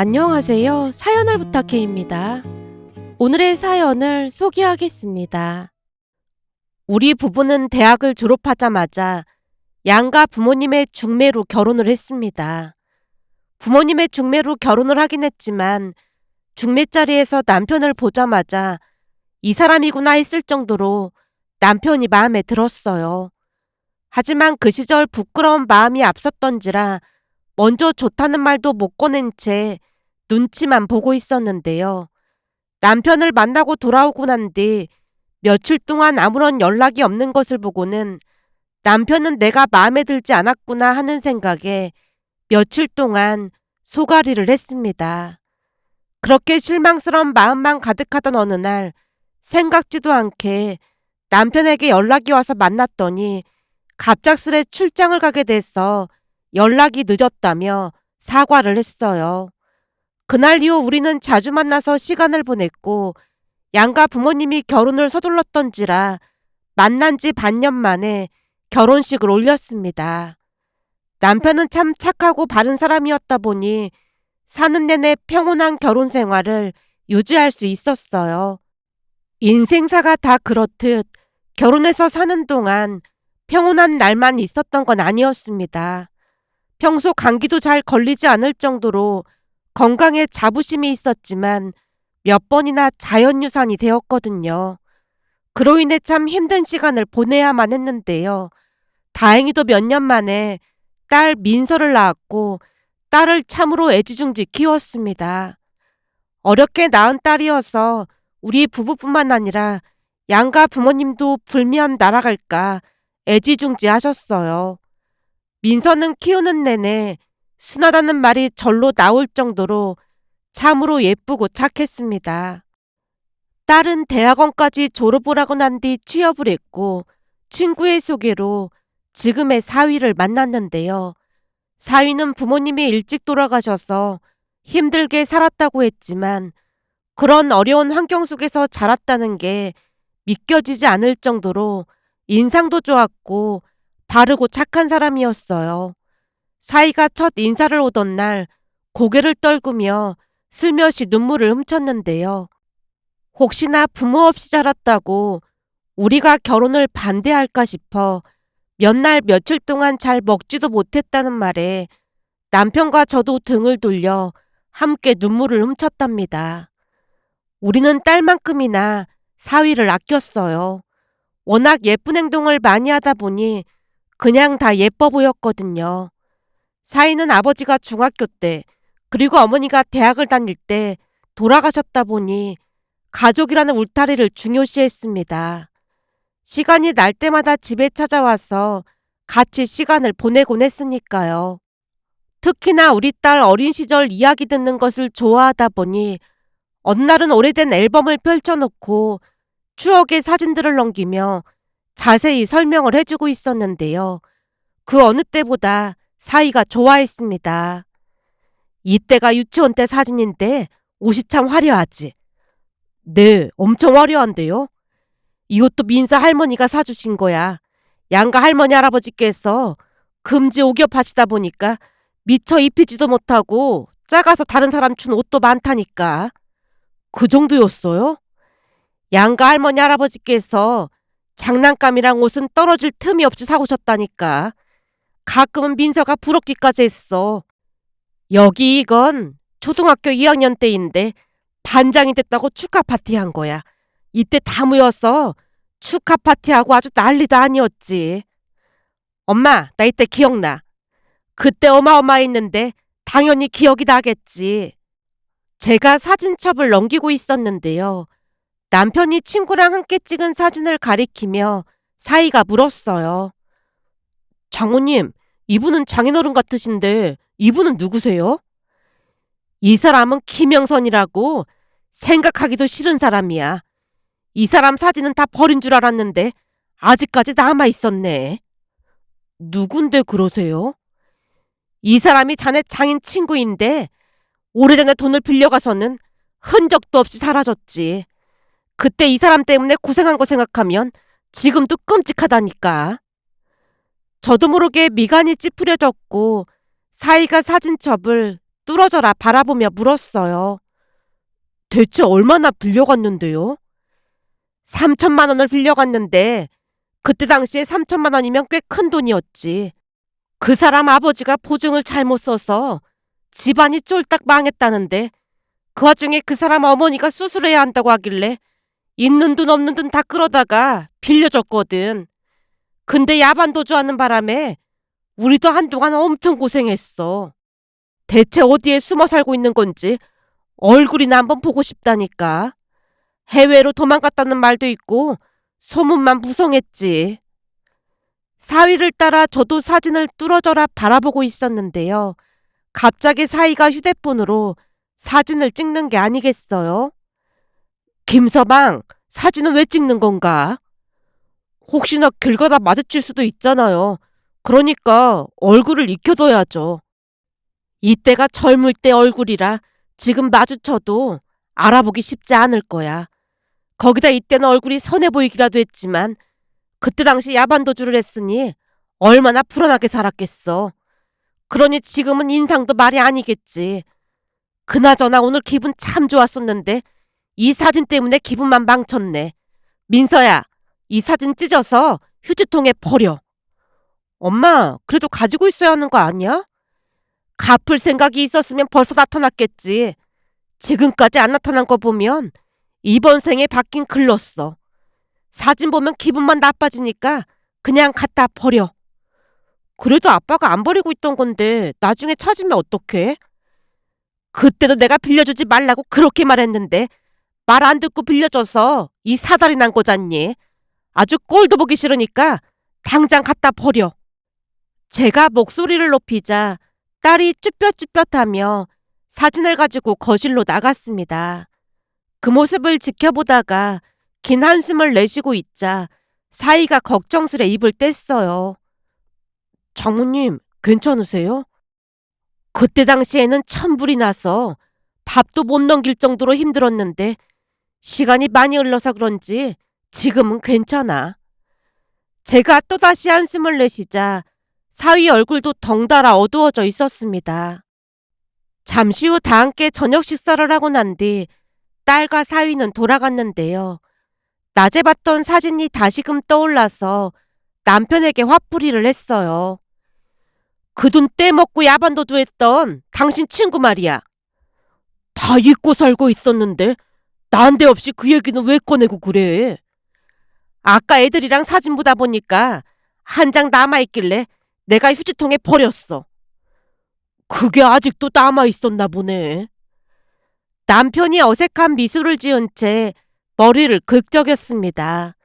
안녕하세요. 사연을 부탁해입니다. 오늘의 사연을 소개하겠습니다. 우리 부부는 대학을 졸업하자마자 양가 부모님의 중매로 결혼을 했습니다. 부모님의 중매로 결혼을 하긴 했지만 중매 자리에서 남편을 보자마자 이 사람이구나 했을 정도로 남편이 마음에 들었어요. 하지만 그 시절 부끄러운 마음이 앞섰던지라 먼저 좋다는 말도 못 꺼낸 채 눈치만 보고 있었는데요. 남편을 만나고 돌아오고 난 뒤 며칠 동안 아무런 연락이 없는 것을 보고는 남편은 내가 마음에 들지 않았구나 하는 생각에 며칠 동안 소가리를 했습니다. 그렇게 실망스러운 마음만 가득하던 어느 날 생각지도 않게 남편에게 연락이 와서 만났더니 갑작스레 출장을 가게 돼서 연락이 늦었다며 사과를 했어요. 그날 이후 우리는 자주 만나서 시간을 보냈고 양가 부모님이 결혼을 서둘렀던지라 만난 지 반년 만에 결혼식을 올렸습니다. 남편은 참 착하고 바른 사람이었다 보니 사는 내내 평온한 결혼 생활을 유지할 수 있었어요. 인생사가 다 그렇듯 결혼해서 사는 동안 평온한 날만 있었던 건 아니었습니다. 평소 감기도 잘 걸리지 않을 정도로 건강에 자부심이 있었지만 몇 번이나 자연유산이 되었거든요. 그로 인해 참 힘든 시간을 보내야만 했는데요. 다행히도 몇 년 만에 딸 민서를 낳았고 딸을 참으로 애지중지 키웠습니다. 어렵게 낳은 딸이어서 우리 부부뿐만 아니라 양가 부모님도 불면 날아갈까 애지중지 하셨어요. 민서는 키우는 내내 순하다는 말이 절로 나올 정도로 참으로 예쁘고 착했습니다. 딸은 대학원까지 졸업을 하고 난 뒤 취업을 했고 친구의 소개로 지금의 사위를 만났는데요. 사위는 부모님이 일찍 돌아가셔서 힘들게 살았다고 했지만 그런 어려운 환경 속에서 자랐다는 게 믿겨지지 않을 정도로 인상도 좋았고 바르고 착한 사람이었어요. 사위가 첫 인사를 오던 날 고개를 떨구며 슬며시 눈물을 훔쳤는데요. 혹시나 부모 없이 자랐다고 우리가 결혼을 반대할까 싶어 몇 날 며칠 동안 잘 먹지도 못했다는 말에 남편과 저도 등을 돌려 함께 눈물을 훔쳤답니다. 우리는 딸만큼이나 사위를 아꼈어요. 워낙 예쁜 행동을 많이 하다 보니 그냥 다 예뻐 보였거든요. 사위는 아버지가 중학교 때 그리고 어머니가 대학을 다닐 때 돌아가셨다 보니 가족이라는 울타리를 중요시했습니다. 시간이 날 때마다 집에 찾아와서 같이 시간을 보내곤 했으니까요. 특히나 우리 딸 어린 시절 이야기 듣는 것을 좋아하다 보니 어느 날은 오래된 앨범을 펼쳐놓고 추억의 사진들을 넘기며 자세히 설명을 해주고 있었는데요. 그 어느 때보다 사위가 좋아했습니다. 이때가 유치원 때 사진인데 옷이 참 화려하지. 네, 엄청 화려한데요. 이 옷도 민서 할머니가 사주신 거야. 양가 할머니 할아버지께서 금지 옥엽하시다 보니까 미처 입히지도 못하고 작아서 다른 사람 준 옷도 많다니까. 그 정도였어요? 양가 할머니 할아버지께서 장난감이랑 옷은 떨어질 틈이 없이 사오셨다니까. 가끔은 민서가 부럽기까지 했어. 여기 이건 초등학교 2학년 때인데 반장이 됐다고 축하 파티한 거야. 이때 다 모여서 축하 파티하고 아주 난리도 아니었지. 엄마, 나 이때 기억나. 그때 어마어마했는데 당연히 기억이 나겠지. 제가 사진첩을 넘기고 있었는데요. 남편이 친구랑 함께 찍은 사진을 가리키며 사위가 물었어요. 장모님, 이분은 장인어른 같으신데 이분은 누구세요? 이 사람은 김영선이라고 생각하기도 싫은 사람이야. 이 사람 사진은 다 버린 줄 알았는데 아직까지 남아있었네. 누군데 그러세요? 이 사람이 자네 장인 친구인데 오래전에 돈을 빌려가서는 흔적도 없이 사라졌지. 그때 이 사람 때문에 고생한 거 생각하면 지금도 끔찍하다니까. 저도 모르게 미간이 찌푸려졌고 사위가 사진첩을 뚫어져라 바라보며 물었어요. 대체 얼마나 빌려갔는데요? 3천만 원을 빌려갔는데 그때 당시에 3천만 원이면 꽤 큰 돈이었지. 그 사람 아버지가 보증을 잘못 써서 집안이 쫄딱 망했다는데 그 와중에 그 사람 어머니가 수술해야 한다고 하길래 있는 돈 없는 돈 다 끌어다가 빌려줬거든. 근데 야반도주하는 바람에 우리도 한동안 엄청 고생했어. 대체 어디에 숨어 살고 있는 건지 얼굴이나 한번 보고 싶다니까. 해외로 도망갔다는 말도 있고 소문만 무성했지. 사위를 따라 저도 사진을 뚫어져라 바라보고 있었는데요. 갑자기 사위가 휴대폰으로 사진을 찍는 게 아니겠어요? 김서방, 사진은 왜 찍는 건가? 혹시나 길 가다 마주칠 수도 있잖아요. 그러니까 얼굴을 익혀둬야죠. 이때가 젊을 때 얼굴이라 지금 마주쳐도 알아보기 쉽지 않을 거야. 거기다 이때는 얼굴이 선해 보이기라도 했지만 그때 당시 야반도주를 했으니 얼마나 불안하게 살았겠어. 그러니 지금은 인상도 말이 아니겠지. 그나저나 오늘 기분 참 좋았었는데 이 사진 때문에 기분만 망쳤네. 민서야, 이 사진 찢어서 휴지통에 버려. 엄마, 그래도 가지고 있어야 하는 거 아니야? 갚을 생각이 있었으면 벌써 나타났겠지. 지금까지 안 나타난 거 보면 이번 생에 받긴 글렀어. 사진 보면 기분만 나빠지니까 그냥 갖다 버려. 그래도 아빠가 안 버리고 있던 건데 나중에 찾으면 어떡해? 그때도 내가 빌려주지 말라고 그렇게 말했는데 말 안 듣고 빌려줘서 이 사달이 난 거잖니. 아주 꼴도 보기 싫으니까 당장 갖다 버려. 제가 목소리를 높이자 딸이 쭈뼛쭈뼛하며 사진을 가지고 거실로 나갔습니다. 그 모습을 지켜보다가 긴 한숨을 내쉬고 있자 사위가 걱정스레 입을 뗐어요. 장모님, 괜찮으세요? 그때 당시에는 천불이 나서 밥도 못 넘길 정도로 힘들었는데 시간이 많이 흘러서 그런지 지금은 괜찮아. 제가 또다시 한숨을 내쉬자 사위 얼굴도 덩달아 어두워져 있었습니다. 잠시 후 다 함께 저녁 식사를 하고 난 뒤 딸과 사위는 돌아갔는데요. 낮에 봤던 사진이 다시금 떠올라서 남편에게 화풀이를 했어요. 그 돈 떼먹고 야반도주했던 당신 친구 말이야. 다 잊고 살고 있었는데 난데없이 그 얘기는 왜 꺼내고 그래? 아까 애들이랑 사진 보다 보니까 한 장 남아있길래 내가 휴지통에 버렸어. 그게 아직도 남아있었나 보네. 남편이 어색한 미소를 지은 채 머리를 긁적였습니다.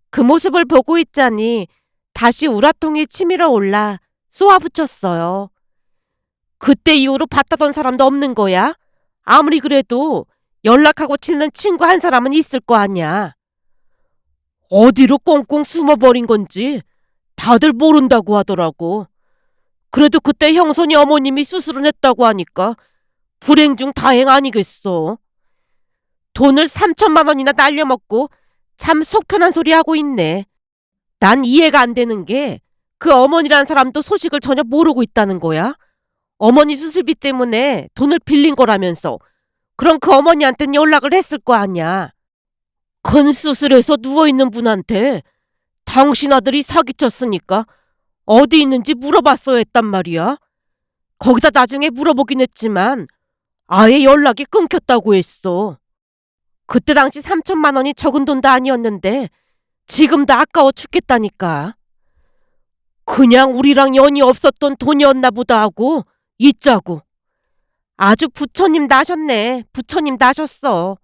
그 모습을 보고 있자니 다시 우라통이 치밀어 올라 쏘아붙였어요. 그때 이후로 봤다던 사람도 없는 거야? 아무리 그래도 연락하고 지내는 친구 한 사람은 있을 거 아니야. 어디로 꽁꽁 숨어버린 건지 다들 모른다고 하더라고. 그래도 그때 형선이 어머님이 수술을 했다고 하니까 불행 중 다행 아니겠어. 돈을 3천만 원이나 날려먹고 참 속편한 소리 하고 있네. 난 이해가 안 되는 게 그 어머니란 사람도 소식을 전혀 모르고 있다는 거야. 어머니 수술비 때문에 돈을 빌린 거라면서. 그럼 그 어머니한테는 연락을 했을 거 아니야. 큰 수술해서 누워있는 분한테 당신 아들이 사기쳤으니까 어디 있는지 물어봤어야 했단 말이야. 거기다 나중에 물어보긴 했지만 아예 연락이 끊겼다고 했어. 그때 당시 3천만 원이 적은 돈도 아니었는데 지금도 아까워 죽겠다니까. 그냥 우리랑 연이 없었던 돈이었나 보다 하고 잊자고. 아주 부처님 나셨네. 부처님 나셨어.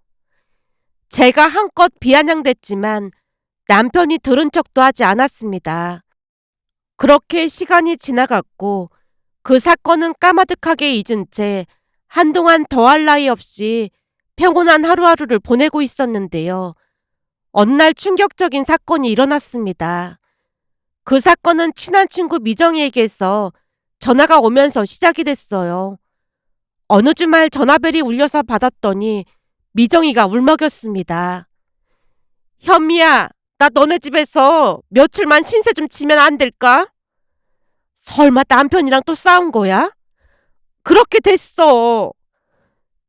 제가 한껏 비아냥댔지만 남편이 들은 척도 하지 않았습니다. 그렇게 시간이 지나갔고 그 사건은 까마득하게 잊은 채 한동안 더할 나위 없이 평온한 하루하루를 보내고 있었는데요. 어느 날 충격적인 사건이 일어났습니다. 그 사건은 친한 친구 미정이에게서 전화가 오면서 시작이 됐어요. 어느 주말 전화벨이 울려서 받았더니 미정이가 울먹였습니다. 현미야, 나 너네 집에서 며칠만 신세 좀 지면 안 될까? 설마 남편이랑 또 싸운 거야? 그렇게 됐어.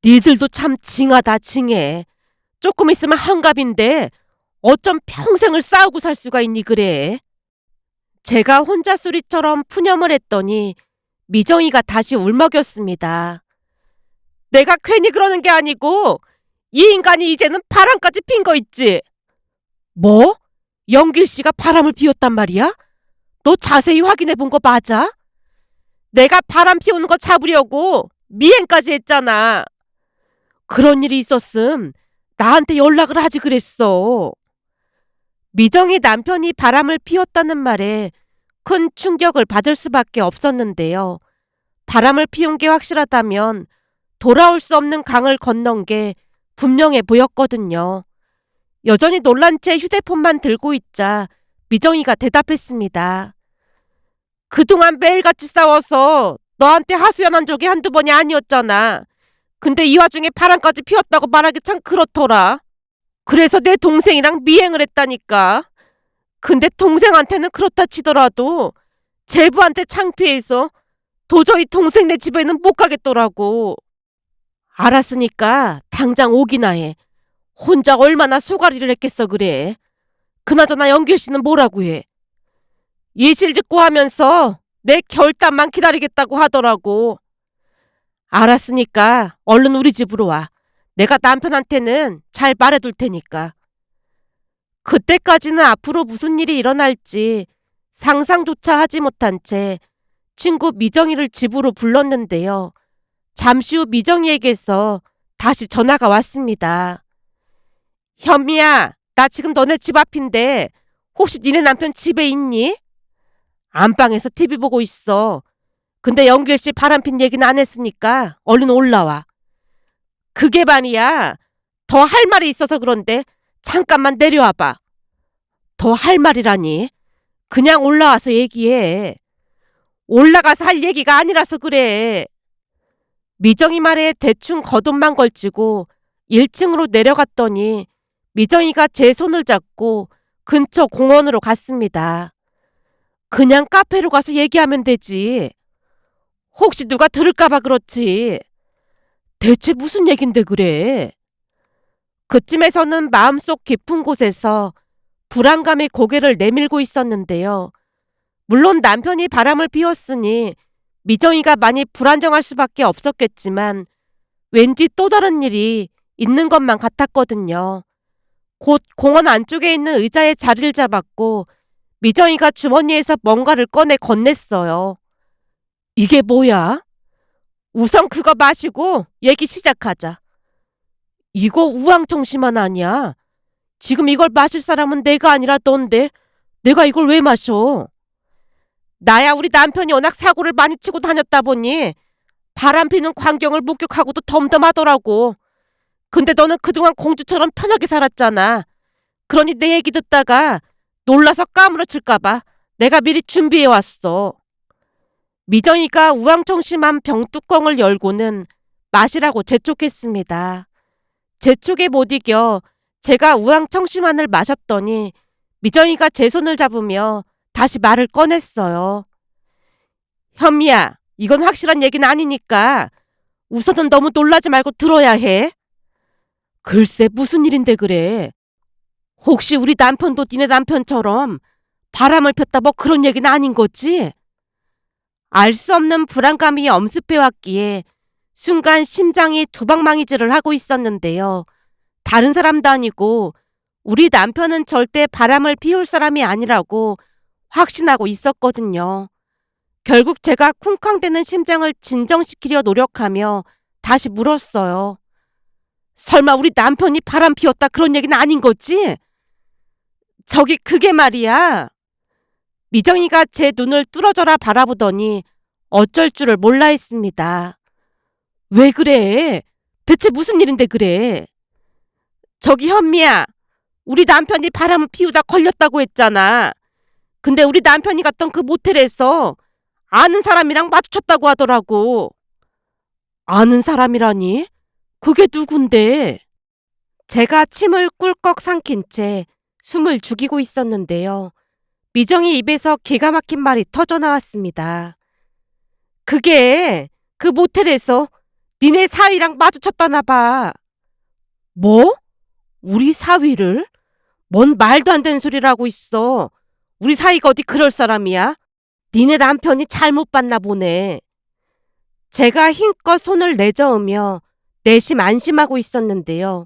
니들도 참 징하다 징해. 조금 있으면 한갑인데 어쩜 평생을 싸우고 살 수가 있니 그래. 제가 혼자 소리처럼 푸념을 했더니 미정이가 다시 울먹였습니다. 내가 괜히 그러는 게 아니고 이 인간이 이제는 바람까지 핀 거 있지. 뭐? 영길 씨가 바람을 피웠단 말이야? 너 자세히 확인해 본 거 맞아? 내가 바람 피우는 거 잡으려고 미행까지 했잖아. 그런 일이 있었음 나한테 연락을 하지 그랬어. 미정이 남편이 바람을 피웠다는 말에 큰 충격을 받을 수밖에 없었는데요. 바람을 피운 게 확실하다면 돌아올 수 없는 강을 건넌 게 분명해 보였거든요. 여전히 놀란 채 휴대폰만 들고 있자 미정이가 대답했습니다. 그동안 매일같이 싸워서 너한테 하소연한 적이 한두 번이 아니었잖아. 근데 이 와중에 바람까지 피웠다고 말하기 참 그렇더라. 그래서 내 동생이랑 미행을 했다니까. 근데 동생한테는 그렇다 치더라도 제부한테 창피해서 도저히 동생네 집에는 못 가겠더라고. 알았으니까 당장 오기나 해. 혼자 얼마나 소가리를 했겠어 그래. 그나저나 영길씨는 뭐라고 해? 예실직고 하면서 내 결단만 기다리겠다고 하더라고. 알았으니까 얼른 우리 집으로 와. 내가 남편한테는 잘 말해둘 테니까. 그때까지는 앞으로 무슨 일이 일어날지 상상조차 하지 못한 채 친구 미정이를 집으로 불렀는데요. 잠시 후 미정이에게서 다시 전화가 왔습니다. 현미야, 나 지금 너네 집 앞인데 혹시 니네 남편 집에 있니? 안방에서 TV 보고 있어. 근데 영길씨 바람핀 얘기는 안 했으니까 얼른 올라와. 그게 말이야. 더 할 말이 있어서 그런데 잠깐만 내려와봐. 더 할 말이라니? 그냥 올라와서 얘기해. 올라가서 할 얘기가 아니라서 그래. 미정이 말에 대충 거듭만 걸치고 1층으로 내려갔더니 미정이가 제 손을 잡고 근처 공원으로 갔습니다. 그냥 카페로 가서 얘기하면 되지. 혹시 누가 들을까봐 그렇지. 대체 무슨 얘긴데 그래? 그쯤에서는 마음속 깊은 곳에서 불안감이 고개를 내밀고 있었는데요. 물론 남편이 바람을 피웠으니 미정이가 많이 불안정할 수밖에 없었겠지만 왠지 또 다른 일이 있는 것만 같았거든요. 곧 공원 안쪽에 있는 의자에 자리를 잡았고 미정이가 주머니에서 뭔가를 꺼내 건넸어요. 이게 뭐야? 우선 그거 마시고 얘기 시작하자. 이거 우황청심환 아니야? 지금 이걸 마실 사람은 내가 아니라 넌데 내가 이걸 왜 마셔? 나야 우리 남편이 워낙 사고를 많이 치고 다녔다 보니 바람 피는 광경을 목격하고도 덤덤하더라고. 근데 너는 그동안 공주처럼 편하게 살았잖아. 그러니 내 얘기 듣다가 놀라서 까무러칠까봐 내가 미리 준비해왔어. 미정이가 우황청심한 병뚜껑을 열고는 마시라고 재촉했습니다. 재촉에 못 이겨 제가 우황청심환을 마셨더니 미정이가 제 손을 잡으며 다시 말을 꺼냈어요. 현미야, 이건 확실한 얘기는 아니니까 우선은 너무 놀라지 말고 들어야 해. 글쎄 무슨 일인데 그래. 혹시 우리 남편도 니네 남편처럼 바람을 폈다 뭐 그런 얘기는 아닌 거지? 알 수 없는 불안감이 엄습해왔기에 순간 심장이 두방망이질을 하고 있었는데요. 다른 사람도 아니고 우리 남편은 절대 바람을 피울 사람이 아니라고 확신하고 있었거든요. 결국 제가 쿵쾅대는 심장을 진정시키려 노력하며 다시 물었어요. 설마 우리 남편이 바람 피웠다 그런 얘기는 아닌 거지? 저기 그게 말이야. 미정이가 제 눈을 뚫어져라 바라보더니 어쩔 줄을 몰라 했습니다. 왜 그래? 대체 무슨 일인데 그래? 저기 현미야, 우리 남편이 바람을 피우다 걸렸다고 했잖아. 근데 우리 남편이 갔던 그 모텔에서 아는 사람이랑 마주쳤다고 하더라고. 아는 사람이라니? 그게 누군데? 제가 침을 꿀꺽 삼킨 채 숨을 죽이고 있었는데요. 미정이 입에서 기가 막힌 말이 터져나왔습니다. 그게 그 모텔에서 니네 사위랑 마주쳤다나 봐. 뭐? 우리 사위를? 뭔 말도 안 되는 소리를 하고 있어. 우리 사위가 어디 그럴 사람이야? 니네 남편이 잘못 봤나 보네. 제가 힘껏 손을 내저으며 내심 안심하고 있었는데요.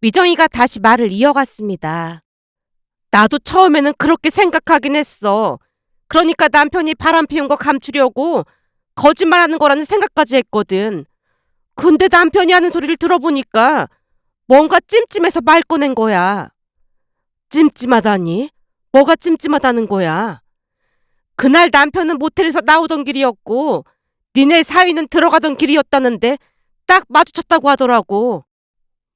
미정이가 다시 말을 이어갔습니다. 나도 처음에는 그렇게 생각하긴 했어. 그러니까 남편이 바람 피운 거 감추려고 거짓말하는 거라는 생각까지 했거든. 근데 남편이 하는 소리를 들어보니까 뭔가 찜찜해서 말 꺼낸 거야. 찜찜하다니? 뭐가 찜찜하다는 거야? 그날 남편은 모텔에서 나오던 길이었고 니네 사위는 들어가던 길이었다는데 딱 마주쳤다고 하더라고.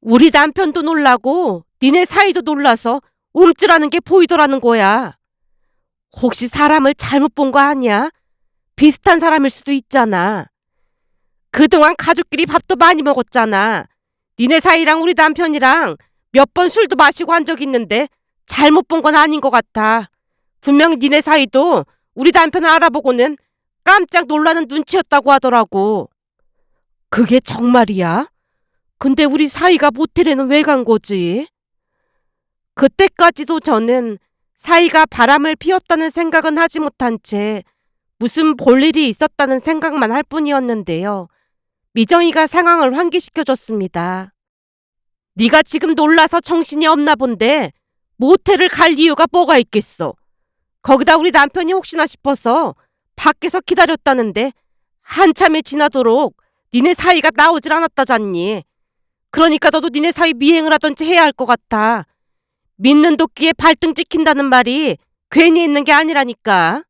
우리 남편도 놀라고 니네 사위도 놀라서 움찔하는 게 보이더라는 거야. 혹시 사람을 잘못 본 거 아니야? 비슷한 사람일 수도 있잖아. 그동안 가족끼리 밥도 많이 먹었잖아. 니네 사이랑 우리 남편이랑 몇 번 술도 마시고 한 적 있는데 잘못 본 건 아닌 것 같아. 분명 니네 사이도 우리 남편을 알아보고는 깜짝 놀라는 눈치였다고 하더라고. 그게 정말이야? 근데 우리 사이가 모텔에는 왜 간 거지? 그때까지도 저는 사이가 바람을 피웠다는 생각은 하지 못한 채 무슨 볼일이 있었다는 생각만 할 뿐이었는데요. 미정이가 상황을 환기시켜줬습니다. 네가 지금 놀라서 정신이 없나 본데 모텔을 갈 이유가 뭐가 있겠어. 거기다 우리 남편이 혹시나 싶어서 밖에서 기다렸다는데 한참이 지나도록 니네 사이가 나오질 않았다잖니. 그러니까 너도 니네 사이 미행을 하던지 해야 할 것 같아. 믿는 도끼에 발등 찍힌다는 말이 괜히 있는 게 아니라니까.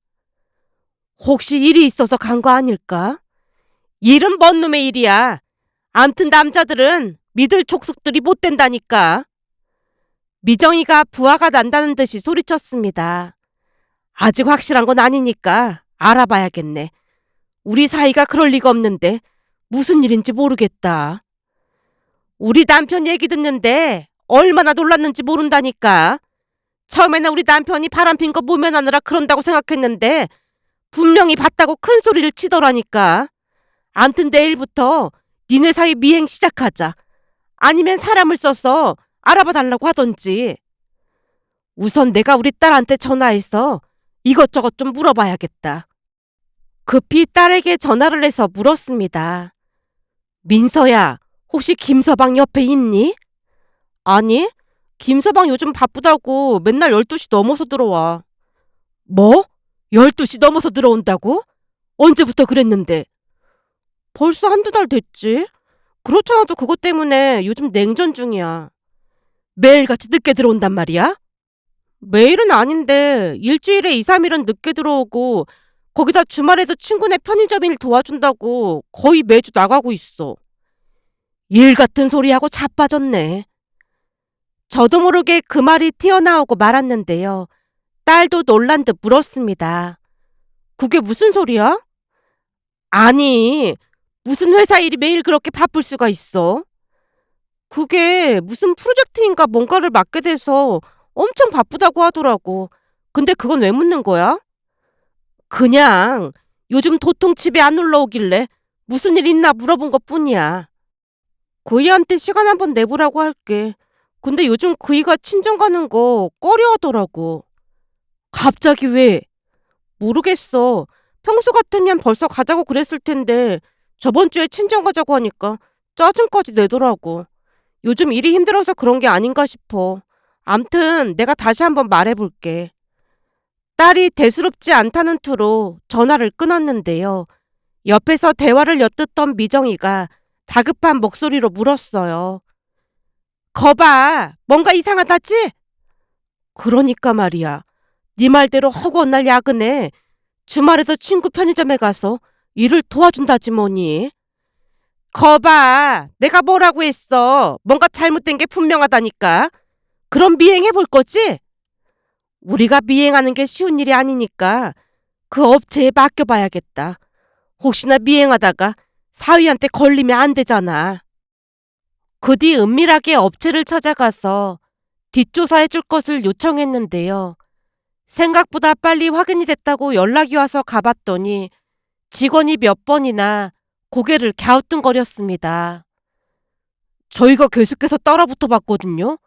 혹시 일이 있어서 간 거 아닐까? 일은 뭔 놈의 일이야. 암튼 남자들은 믿을 족속들이 못 된다니까. 미정이가 부하가 난다는 듯이 소리쳤습니다. 아직 확실한 건 아니니까 알아봐야겠네. 우리 사이가 그럴 리가 없는데 무슨 일인지 모르겠다. 우리 남편 얘기 듣는데 얼마나 놀랐는지 모른다니까. 처음에는 우리 남편이 바람핀 거 모면하느라 그런다고 생각했는데 분명히 봤다고 큰 소리를 치더라니까. 암튼 내일부터 니네 사이 미행 시작하자. 아니면 사람을 써서 알아봐 달라고 하던지. 우선 내가 우리 딸한테 전화해서 이것저것 좀 물어봐야겠다. 급히 딸에게 전화를 해서 물었습니다. 민서야, 혹시 김서방 옆에 있니? 아니, 김서방 요즘 바쁘다고 맨날 12시 넘어서 들어와. 뭐? 12시 넘어서 들어온다고? 언제부터 그랬는데? 벌써 한두 달 됐지? 그렇잖아도 그것 때문에 요즘 냉전 중이야. 매일같이 늦게 들어온단 말이야? 매일은 아닌데 일주일에 2, 3일은 늦게 들어오고 거기다 주말에도 친구네 편의점 일 도와준다고 거의 매주 나가고 있어. 일 같은 소리하고 자빠졌네. 저도 모르게 그 말이 튀어나오고 말았는데요. 딸도 놀란 듯 물었습니다. 그게 무슨 소리야? 아니, 무슨 회사 일이 매일 그렇게 바쁠 수가 있어? 그게 무슨 프로젝트인가 뭔가를 맡게 돼서 엄청 바쁘다고 하더라고. 근데 그건 왜 묻는 거야? 그냥 요즘 도통 집에 안 놀러 오길래 무슨 일 있나 물어본 것뿐이야. 그이한테 시간 한번 내보라고 할게. 근데 요즘 그이가 친정 가는 거 꺼려 하더라고. 갑자기 왜? 모르겠어. 평소 같으면 벌써 가자고 그랬을 텐데 저번 주에 친정 가자고 하니까 짜증까지 내더라고. 요즘 일이 힘들어서 그런 게 아닌가 싶어. 암튼 내가 다시 한번 말해볼게. 딸이 대수롭지 않다는 투로 전화를 끊었는데요. 옆에서 대화를 엿듣던 미정이가 다급한 목소리로 물었어요. 거봐, 뭔가 이상하다지? 그러니까 말이야. 네 말대로 허구한 날 야근에 주말에도 친구 편의점에 가서 일을 도와준다지 뭐니. 거봐, 내가 뭐라고 했어. 뭔가 잘못된 게 분명하다니까. 그럼 미행해볼 거지? 우리가 미행하는 게 쉬운 일이 아니니까 그 업체에 맡겨봐야겠다. 혹시나 미행하다가 사위한테 걸리면 안 되잖아. 그 뒤 은밀하게 업체를 찾아가서 뒷조사해 줄 것을 요청했는데요. 생각보다 빨리 확인이 됐다고 연락이 와서 가봤더니 직원이 몇 번이나 고개를 갸우뚱거렸습니다. 저희가 계속해서 따라붙어 봤거든요.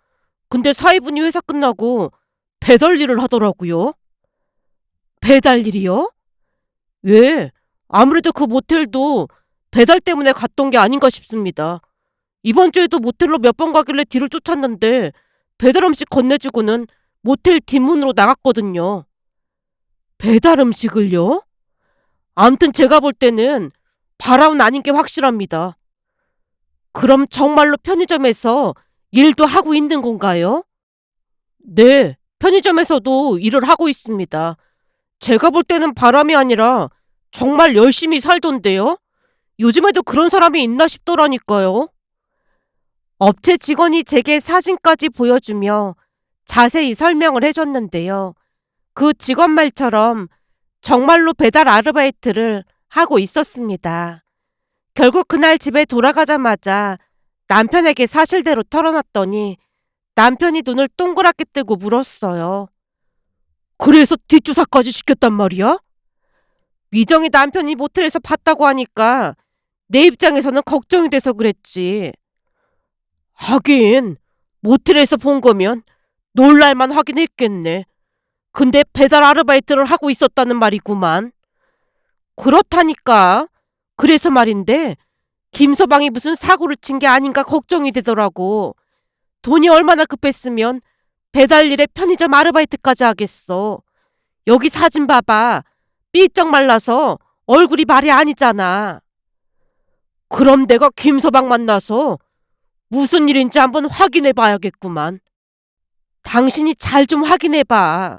근데 사위분이 회사 끝나고 배달 일을 하더라고요. 배달 일이요? 예, 아무래도 그 모텔도 배달 때문에 갔던 게 아닌가 싶습니다. 이번 주에도 모텔로 몇 번 가길래 뒤를 쫓았는데 배달 음식 건네주고는 모텔 뒷문으로 나갔거든요. 배달 음식을요? 암튼 제가 볼 때는 바람은 아닌 게 확실합니다. 그럼 정말로 편의점에서 일도 하고 있는 건가요? 네, 편의점에서도 일을 하고 있습니다. 제가 볼 때는 바람이 아니라 정말 열심히 살던데요? 요즘에도 그런 사람이 있나 싶더라니까요. 업체 직원이 제게 사진까지 보여주며 자세히 설명을 해줬는데요. 그 직원 말처럼 정말로 배달 아르바이트를 하고 있었습니다. 결국 그날 집에 돌아가자마자 남편에게 사실대로 털어놨더니 남편이 눈을 동그랗게 뜨고 물었어요. 그래서 뒷조사까지 시켰단 말이야? 미정이 남편이 모텔에서 봤다고 하니까 내 입장에서는 걱정이 돼서 그랬지. 하긴 모텔에서 본 거면 놀랄만 하긴 했겠네. 근데 배달 아르바이트를 하고 있었다는 말이구만. 그렇다니까. 그래서 말인데 김서방이 무슨 사고를 친 게 아닌가 걱정이 되더라고. 돈이 얼마나 급했으면 배달 일에 편의점 아르바이트까지 하겠어. 여기 사진 봐봐. 삐쩍 말라서 얼굴이 말이 아니잖아. 그럼 내가 김서방 만나서 무슨 일인지 한번 확인해 봐야겠구만. 당신이 잘 좀 확인해 봐.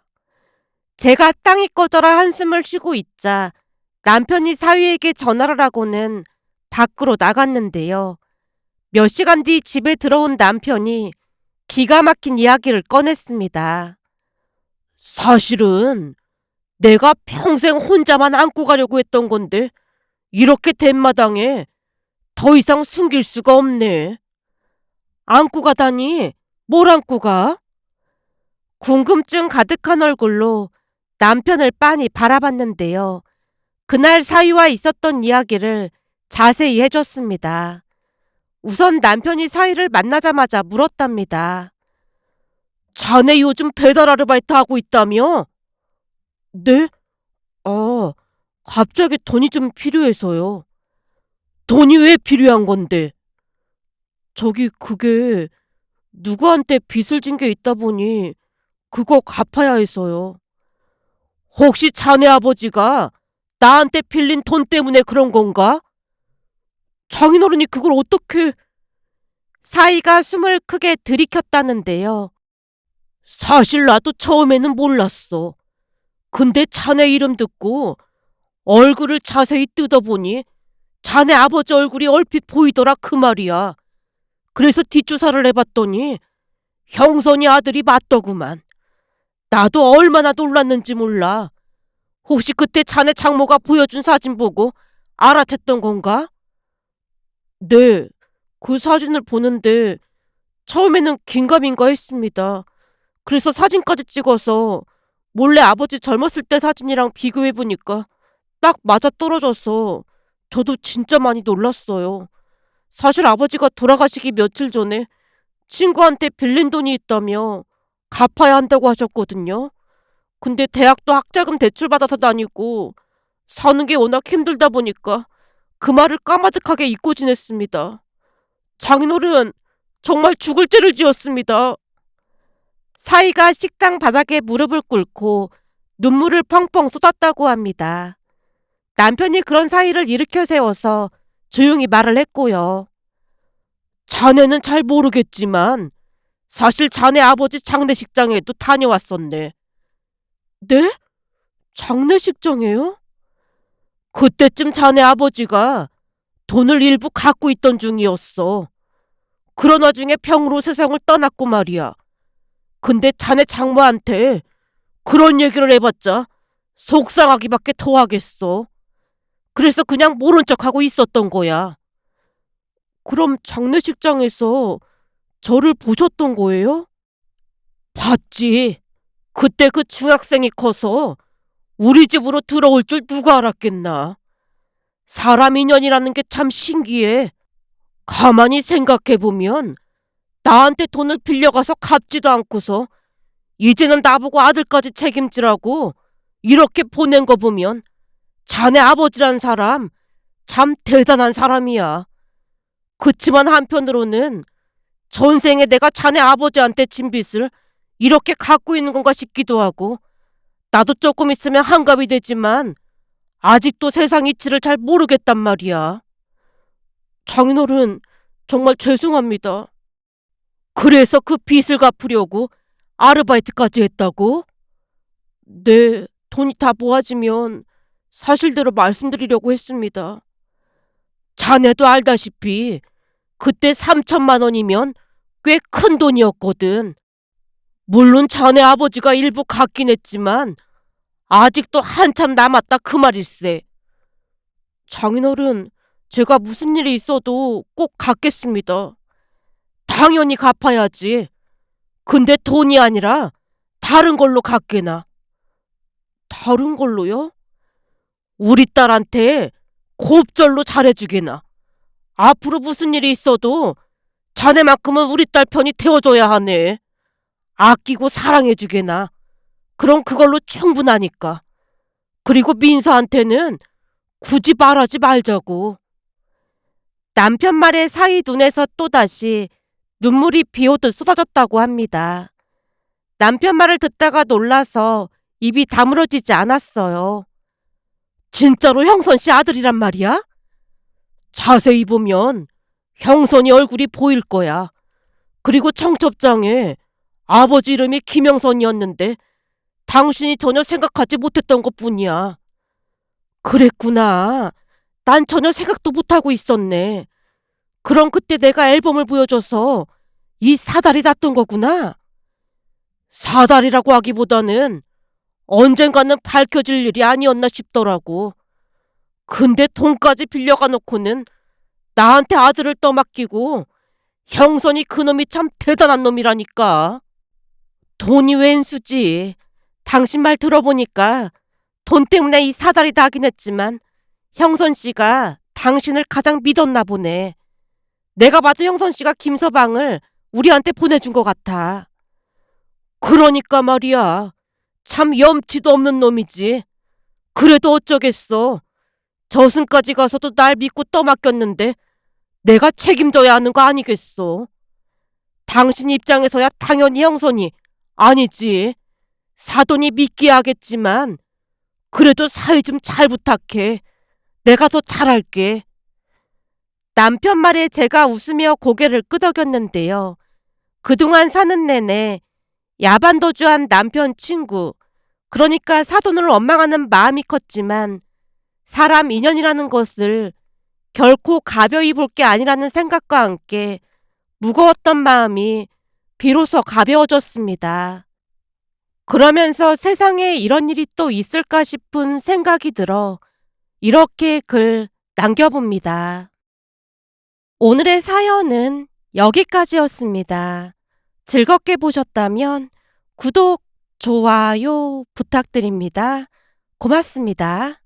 제가 땅이 꺼져라 한숨을 쉬고 있자 남편이 사위에게 전화를 하고는 밖으로 나갔는데요. 몇 시간 뒤 집에 들어온 남편이 기가 막힌 이야기를 꺼냈습니다. 사실은 내가 평생 혼자만 안고 가려고 했던 건데 이렇게 된 마당에 더 이상 숨길 수가 없네. 안고 가다니 뭘 안고 가? 궁금증 가득한 얼굴로 남편을 빤히 바라봤는데요. 그날 사위와 있었던 이야기를 자세히 해줬습니다. 우선 남편이 사위를 만나자마자 물었답니다. 자네 요즘 배달 아르바이트 하고 있다며? 네? 아, 갑자기 돈이 좀 필요해서요. 돈이 왜 필요한 건데? 그게 누구한테 빚을 진 게 있다 보니 그거 갚아야 해서요. 혹시 자네 아버지가 나한테 빌린 돈 때문에 그런 건가? 장인어른이 그걸 어떻게... 사위가 숨을 크게 들이켰다는데요. 사실 나도 처음에는 몰랐어. 근데 자네 이름 듣고 얼굴을 자세히 뜯어보니 자네 아버지 얼굴이 얼핏 보이더라 그 말이야. 그래서 뒷조사를 해봤더니 형선이 아들이 맞더구만. 나도 얼마나 놀랐는지 몰라. 혹시 그때 자네 장모가 보여준 사진 보고 알아챘던 건가? 네, 그 사진을 보는데 처음에는 긴가민가 했습니다. 그래서 사진까지 찍어서 몰래 아버지 젊었을 때 사진이랑 비교해보니까 딱 맞아떨어져서 저도 진짜 많이 놀랐어요. 사실 아버지가 돌아가시기 며칠 전에 친구한테 빌린 돈이 있다며 갚아야 한다고 하셨거든요. 근데 대학도 학자금 대출받아서 다니고 사는 게 워낙 힘들다 보니까 그 말을 까마득하게 잊고 지냈습니다. 장인어른, 정말 죽을 죄를 지었습니다. 사위가 식당 바닥에 무릎을 꿇고 눈물을 펑펑 쏟았다고 합니다. 남편이 그런 사위를 일으켜 세워서 조용히 말을 했고요. 자네는 잘 모르겠지만 사실 자네 아버지 장례식장에도 다녀왔었네. 네? 장례식장에요? 그때쯤 자네 아버지가 돈을 일부 갖고 있던 중이었어. 그러나 중에 병으로 세상을 떠났고 말이야. 근데 자네 장모한테 그런 얘기를 해봤자 속상하기밖에 더하겠어. 그래서 그냥 모른 척하고 있었던 거야. 그럼 장례식장에서 저를 보셨던 거예요? 봤지. 그때 그 중학생이 커서 우리 집으로 들어올 줄 누가 알았겠나. 사람 인연이라는 게 참 신기해. 가만히 생각해보면 나한테 돈을 빌려가서 갚지도 않고서 이제는 나보고 아들까지 책임지라고 이렇게 보낸 거 보면 자네 아버지란 사람 참 대단한 사람이야. 그치만 한편으로는 전생에 내가 자네 아버지한테 진 빚을 이렇게 갖고 있는 건가 싶기도 하고, 나도 조금 있으면 한갑이 되지만 아직도 세상 이치를 잘 모르겠단 말이야. 장인어른, 정말 죄송합니다. 그래서 그 빚을 갚으려고 아르바이트까지 했다고? 네, 돈이 다 모아지면 사실대로 말씀드리려고 했습니다. 자네도 알다시피 그때 3천만 원이면 꽤 큰 돈이었거든. 물론 자네 아버지가 일부 갚긴 했지만 아직도 한참 남았다 그 말일세. 장인어른, 제가 무슨 일이 있어도 꼭 갚겠습니다. 당연히 갚아야지. 근데 돈이 아니라 다른 걸로 갚게나. 다른 걸로요? 우리 딸한테 곱절로 잘해주게나. 앞으로 무슨 일이 있어도 자네만큼은 우리 딸 편이 되어줘야 하네. 아끼고 사랑해주게나. 그럼 그걸로 충분하니까. 그리고 민서한테는 굳이 말하지 말자고. 남편 말에 사이 눈에서 또다시 눈물이 비오듯 쏟아졌다고 합니다. 남편 말을 듣다가 놀라서 입이 다물어지지 않았어요. 진짜로 형선 씨 아들이란 말이야? 자세히 보면 형선이 얼굴이 보일 거야. 그리고 청첩장에 아버지 이름이 김형선이었는데 당신이 전혀 생각하지 못했던 것뿐이야. 그랬구나. 난 전혀 생각도 못하고 있었네. 그럼 그때 내가 앨범을 보여줘서 이 사달이 났던 거구나. 사달이라고 하기보다는 언젠가는 밝혀질 일이 아니었나 싶더라고. 근데 돈까지 빌려가 놓고는 나한테 아들을 떠맡기고, 형선이 그놈이 참 대단한 놈이라니까. 돈이 웬수지. 당신 말 들어보니까 돈 때문에 이 사달이 나긴 했지만 형선 씨가 당신을 가장 믿었나 보네. 내가 봐도 형선 씨가 김서방을 우리한테 보내준 것 같아. 그러니까 말이야. 참 염치도 없는 놈이지. 그래도 어쩌겠어. 저승까지 가서도 날 믿고 떠맡겼는데 내가 책임져야 하는 거 아니겠어. 당신 입장에서야 당연히 형선이 아니지. 사돈이 믿기야 하겠지만 그래도 사위 좀 잘 부탁해. 내가 더 잘할게. 남편 말에 제가 웃으며 고개를 끄덕였는데요. 그동안 사는 내내 야반도주한 남편 친구, 그러니까 사돈을 원망하는 마음이 컸지만 사람 인연이라는 것을 결코 가벼이 볼 게 아니라는 생각과 함께 무거웠던 마음이 비로소 가벼워졌습니다. 그러면서 세상에 이런 일이 또 있을까 싶은 생각이 들어 이렇게 글 남겨봅니다. 오늘의 사연은 여기까지였습니다. 즐겁게 보셨다면 구독, 좋아요 부탁드립니다. 고맙습니다.